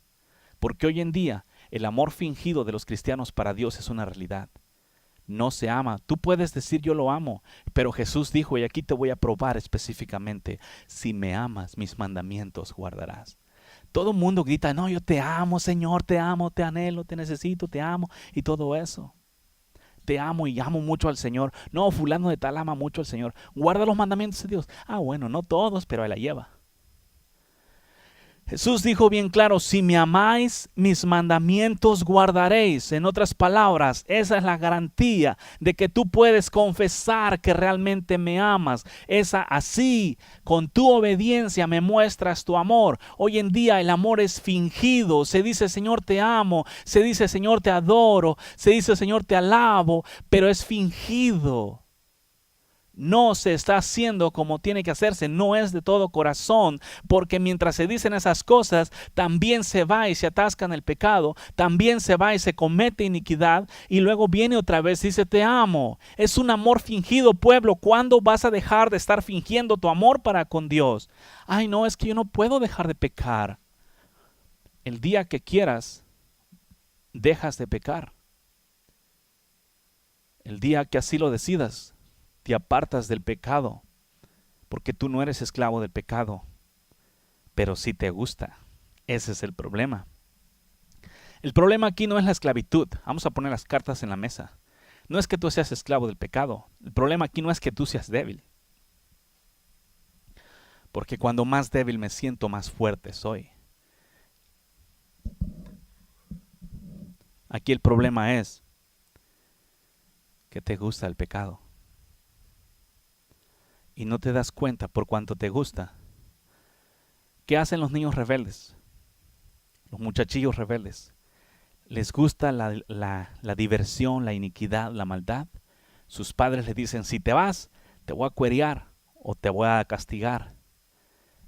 Speaker 3: Porque hoy en día el amor fingido de los cristianos para Dios es una realidad. No se ama. Tú puedes decir yo lo amo, pero Jesús dijo, y aquí te voy a probar específicamente, si me amas, mis mandamientos guardarás. Todo el mundo grita, no, yo te amo, Señor, te amo, te anhelo, te necesito, te amo, y todo eso. Te amo y amo mucho al Señor. No, fulano de tal ama mucho al Señor. Guarda los mandamientos de Dios. Ah, bueno, no todos, pero Él la lleva. Jesús dijo bien claro, si me amáis, mis mandamientos guardaréis. En otras palabras, esa es la garantía de que tú puedes confesar que realmente me amas. Así, con tu obediencia me muestras tu amor. Hoy en día el amor es fingido. Se dice, Señor, te amo. Se dice, Señor, te adoro. Se dice, Señor, te alabo. Pero es fingido. No se está haciendo como tiene que hacerse, no es de todo corazón, porque mientras se dicen esas cosas, también se va y se atasca en el pecado, también se va y se comete iniquidad, y luego viene otra vez y dice, te amo. Es un amor fingido, pueblo. ¿Cuándo vas a dejar de estar fingiendo tu amor para con Dios? Ay, no, es que yo no puedo dejar de pecar. El día que quieras, dejas de pecar. El día que así lo decidas, te apartas del pecado, porque tú no eres esclavo del pecado, pero sí te gusta. Ese es el problema. El problema aquí no es la esclavitud. Vamos a poner las cartas en la mesa. No es que tú seas esclavo del pecado. El problema aquí no es que tú seas débil, porque cuando más débil me siento, más fuerte soy. Aquí el problema es que te gusta el pecado. Y no te das cuenta por cuánto te gusta. ¿Qué hacen los niños rebeldes? Los muchachillos rebeldes. Les gusta la diversión, la iniquidad, la maldad. Sus padres les dicen, si te vas, te voy a cuerear o te voy a castigar.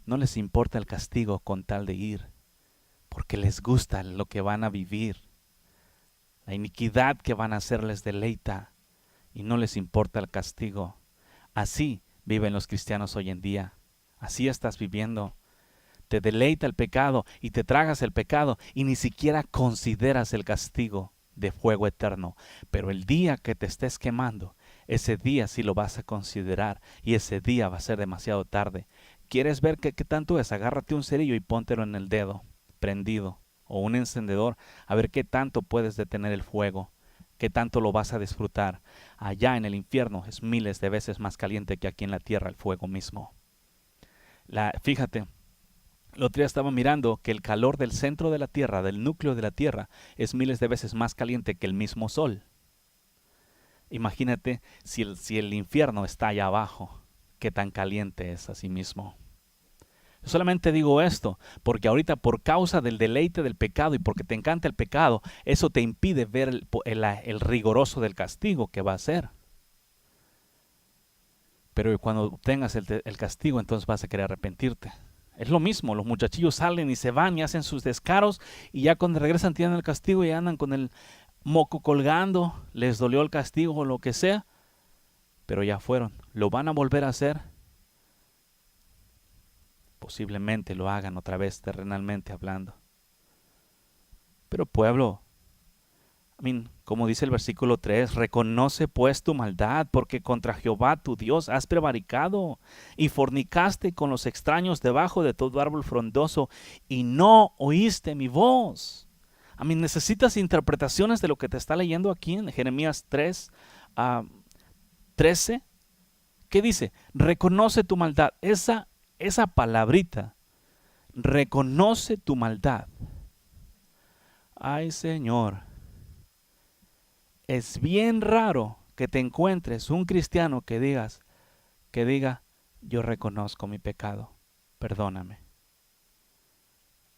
Speaker 3: No les importa el castigo con tal de ir, porque les gusta lo que van a vivir. La iniquidad que van a hacer les deleita y no les importa el castigo. Así viven los cristianos hoy en día. Así estás viviendo. Te deleita el pecado y te tragas el pecado y ni siquiera consideras el castigo de fuego eterno. Pero el día que te estés quemando, ese día sí lo vas a considerar y ese día va a ser demasiado tarde. ¿Quieres ver qué tanto es? Agárrate un cerillo y póntelo en el dedo prendido o un encendedor a ver qué tanto puedes detener el fuego. ¿Qué tanto lo vas a disfrutar? Allá en el infierno es miles de veces más caliente que aquí en la tierra el fuego mismo. Fíjate, el otro día estaba mirando que el calor del centro de la tierra, del núcleo de la tierra, es miles de veces más caliente que el mismo sol. Imagínate si el infierno está allá abajo, qué tan caliente es así mismo. Solamente digo esto porque ahorita por causa del deleite del pecado y porque te encanta el pecado, eso te impide ver el rigoroso del castigo que va a ser. Pero cuando tengas el castigo, entonces vas a querer arrepentirte. Es lo mismo, los muchachillos salen y se van y hacen sus descaros y ya cuando regresan tienen el castigo y andan con el moco colgando, les dolió el castigo o lo que sea, pero ya fueron. ¿Lo van a volver a hacer? Posiblemente lo hagan otra vez terrenalmente hablando. Pero pueblo, como dice el versículo 3, reconoce pues tu maldad, porque contra Jehová tu Dios has prevaricado y fornicaste con los extraños debajo de todo árbol frondoso y no oíste mi voz. Necesitas interpretaciones de lo que te está leyendo aquí en Jeremías 3, 13. ¿Qué dice? Reconoce tu maldad. Esa palabrita, reconoce tu maldad. Ay, Señor, es bien raro que te encuentres un cristiano que diga, yo reconozco mi pecado, perdóname.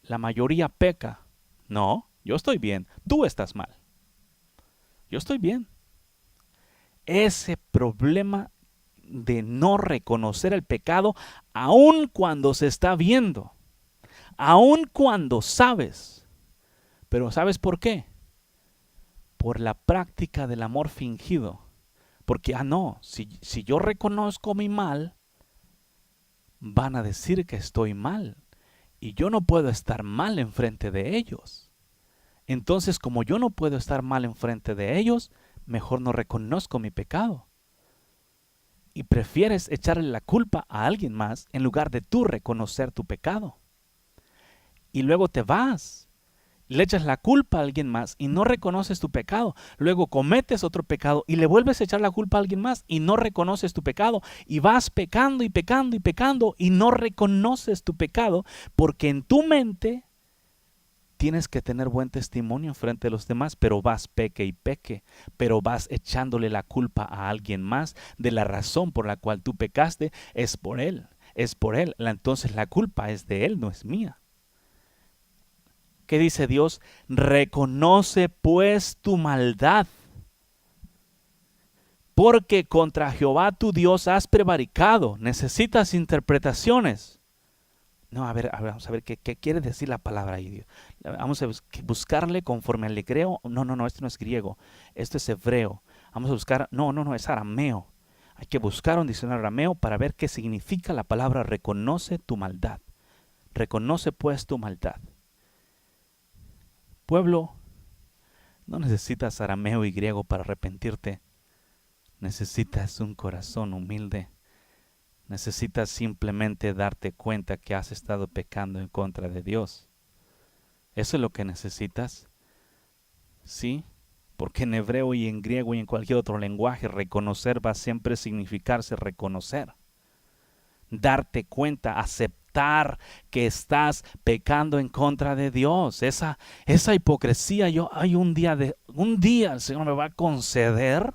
Speaker 3: La mayoría peca. No, yo estoy bien, tú estás mal. Yo estoy bien. Ese problema de no reconocer el pecado, aun cuando se está viendo, aun cuando sabes. Pero ¿sabes por qué? Por la práctica del amor fingido, Porque, no, si yo reconozco mi mal, van a decir que estoy mal. Y yo no puedo estar mal enfrente de ellos. Entonces, como yo no puedo estar mal enfrente de ellos, mejor no reconozco mi pecado. Y prefieres echarle la culpa a alguien más en lugar de tú reconocer tu pecado. Y luego te vas, le echas la culpa a alguien más y no reconoces tu pecado. Luego cometes otro pecado y le vuelves a echar la culpa a alguien más y no reconoces tu pecado. Y vas pecando y pecando y pecando y no reconoces tu pecado, porque en tu mente tienes que tener buen testimonio frente a los demás, pero vas peque y peque, pero vas echándole la culpa a alguien más de la razón por la cual tú pecaste. Es por él. Entonces la culpa es de él, no es mía. ¿Qué dice Dios? Reconoce pues tu maldad, porque contra Jehová tu Dios has prevaricado. Necesitas interpretaciones. No, vamos a ver qué quiere decir la palabra ahí. Vamos a buscarle conforme al griego. No, esto no es griego, esto es hebreo. Vamos a buscar, no, es arameo. Hay que buscar un diccionario arameo para ver qué significa la palabra reconoce tu maldad. Reconoce pues tu maldad. Pueblo, no necesitas arameo y griego para arrepentirte. Necesitas un corazón humilde. Necesitas simplemente darte cuenta que has estado pecando en contra de Dios. Eso es lo que necesitas. Sí, porque en hebreo y en griego y en cualquier otro lenguaje, reconocer va a siempre significarse reconocer. Darte cuenta, aceptar que estás pecando en contra de Dios. Esa hipocresía, un día el Señor me va a conceder.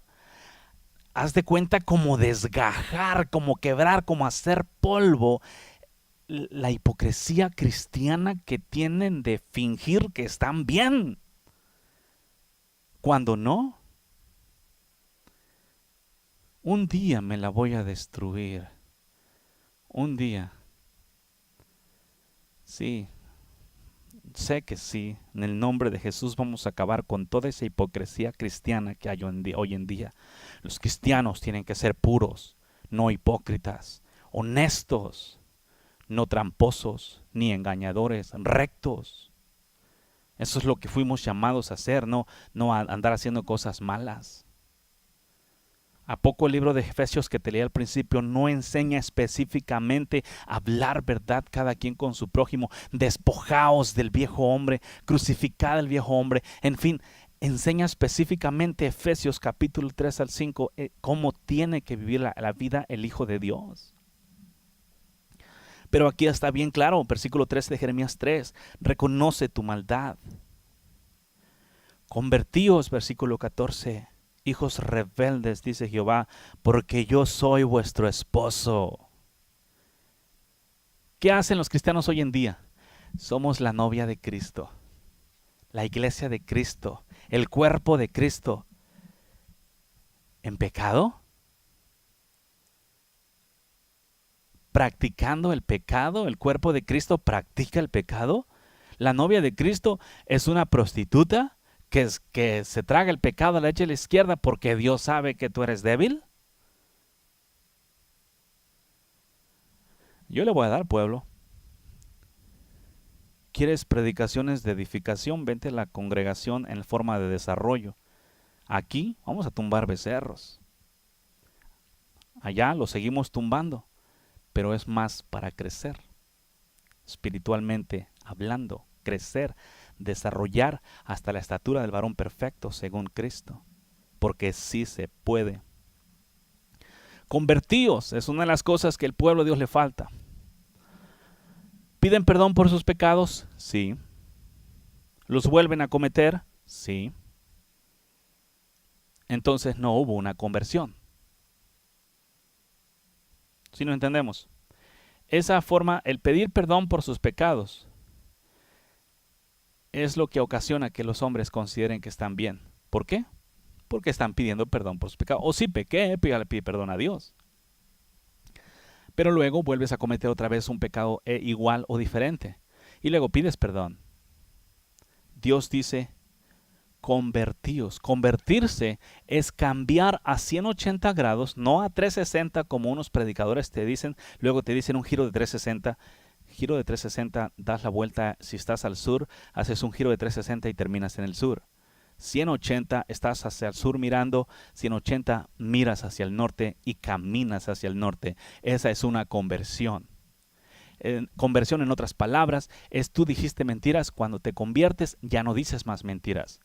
Speaker 3: Haz de cuenta como desgajar, como quebrar, como hacer polvo la hipocresía cristiana que tienen de fingir que están bien, cuando no. Un día me la voy a destruir. Un día. Sí, sé que sí. En el nombre de Jesús vamos a acabar con toda esa hipocresía cristiana que hay hoy en día. Los cristianos tienen que ser puros, no hipócritas, honestos, no tramposos, ni engañadores, rectos. Eso es lo que fuimos llamados a hacer, no a andar haciendo cosas malas. ¿A poco el libro de Efesios que te leí al principio no enseña específicamente a hablar verdad cada quien con su prójimo? Despojaos del viejo hombre, crucificad al viejo hombre. En fin, enseña específicamente Efesios capítulo 3 al 5 cómo tiene que vivir la vida el Hijo de Dios. Pero aquí está bien claro, versículo 13 de Jeremías 3, reconoce tu maldad. Convertíos, versículo 14. Hijos rebeldes, dice Jehová, porque yo soy vuestro esposo. ¿Qué hacen los cristianos hoy en día? Somos la novia de Cristo, la iglesia de Cristo, el cuerpo de Cristo. ¿En pecado? ¿Practicando el pecado? ¿El cuerpo de Cristo practica el pecado? ¿La novia de Cristo es una prostituta que se traga el pecado a la derecha y a la izquierda porque Dios sabe que tú eres débil? Yo le voy a dar, pueblo. ¿Quieres predicaciones de edificación? Vente a la congregación en forma de desarrollo. Aquí vamos a tumbar becerros. Allá lo seguimos tumbando, pero es más para crecer, espiritualmente hablando, crecer, desarrollar hasta la estatura del varón perfecto según Cristo, porque sí se puede. Convertíos es una de las cosas que el pueblo de Dios le falta. ¿Piden perdón por sus pecados? Sí. ¿Los vuelven a cometer? Sí. Entonces no hubo una conversión. ¿Sí nos entendemos? Esa forma, el pedir perdón por sus pecados, es lo que ocasiona que los hombres consideren que están bien. ¿Por qué? Porque están pidiendo perdón por sus pecados. O si pequé, pídale perdón a Dios. Pero luego vuelves a cometer otra vez un pecado igual o diferente. Y luego pides perdón. Dios dice, convertíos. Convertirse es cambiar a 180 grados, no a 360 como unos predicadores te dicen. Luego te dicen un giro de 360. Giro de 360, das la vuelta. Si estás al sur, haces un giro de 360 y terminas en el sur. 180, estás hacia el sur mirando. 180, miras hacia el norte y caminas hacia el norte. Esa es una conversión. Conversión, en otras palabras, es tú dijiste mentiras. Cuando te conviertes, ya no dices más mentiras.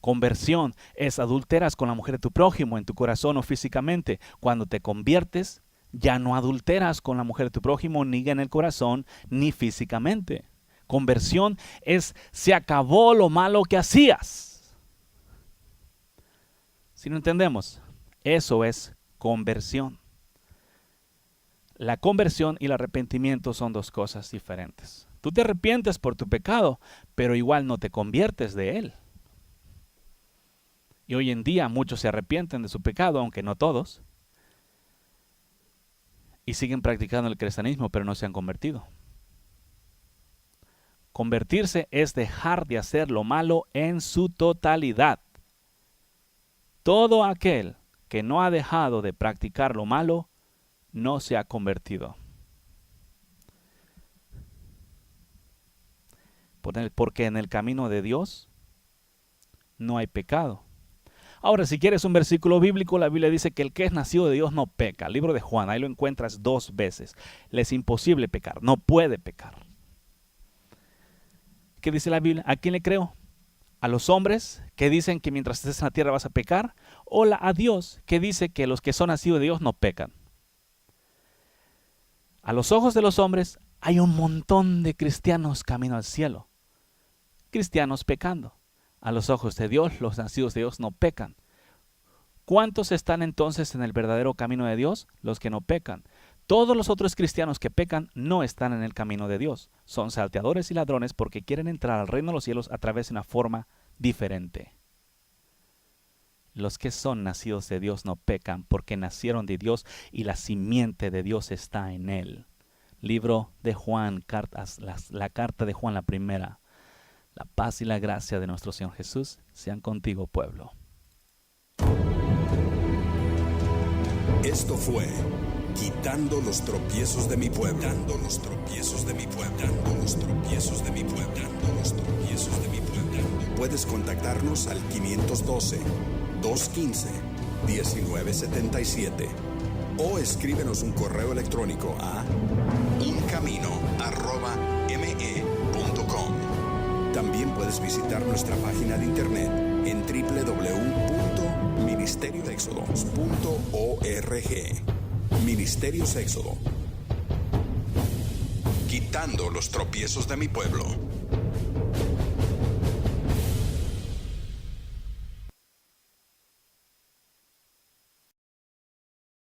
Speaker 3: Conversión es adulteras con la mujer de tu prójimo en tu corazón o físicamente. Cuando te conviertes, ya no adulteras con la mujer de tu prójimo, ni en el corazón, ni físicamente. Conversión es se acabó lo malo que hacías. Si no entendemos, eso es conversión. La conversión y el arrepentimiento son dos cosas diferentes. Tú te arrepientes por tu pecado, pero igual no te conviertes de él. Y hoy en día muchos se arrepienten de su pecado, aunque no todos. Y siguen practicando el cristianismo, pero no se han convertido. Convertirse es dejar de hacer lo malo en su totalidad. Todo aquel que no ha dejado de practicar lo malo, no se ha convertido. Porque en el camino de Dios no hay pecado. Ahora, si quieres un versículo bíblico, la Biblia dice que el que es nacido de Dios no peca. El libro de Juan, ahí lo encuentras 2 veces. Le es imposible pecar, no puede pecar. ¿Qué dice la Biblia? ¿A quién le creo? ¿A los hombres que dicen que mientras estés en la tierra vas a pecar? ¿O a Dios que dice que los que son nacidos de Dios no pecan? A los ojos de los hombres hay un montón de cristianos camino al cielo. Cristianos pecando. A los ojos de Dios, los nacidos de Dios no pecan. ¿Cuántos están entonces en el verdadero camino de Dios? Los que no pecan. Todos los otros cristianos que pecan no están en el camino de Dios. Son salteadores y ladrones porque quieren entrar al reino de los cielos a través de una forma diferente. Los que son nacidos de Dios no pecan porque nacieron de Dios y la simiente de Dios está en él. Libro de Juan, la carta de Juan, la primera. La paz y la gracia de nuestro Señor Jesús sean contigo, pueblo.
Speaker 1: Esto fue Quitando los tropiezos de mi pueblo. Quitando los tropiezos de mi pueblo. Quitando los tropiezos de mi pueblo. Quitando los tropiezos de mi pueblo. Puedes contactarnos al 512-215-1977 o escríbenos un correo electrónico a uncamino@me.com. También puedes visitar nuestra página de internet en www.ministerioexodos.org. Ministerios Éxodo. Quitando los tropiezos de mi pueblo.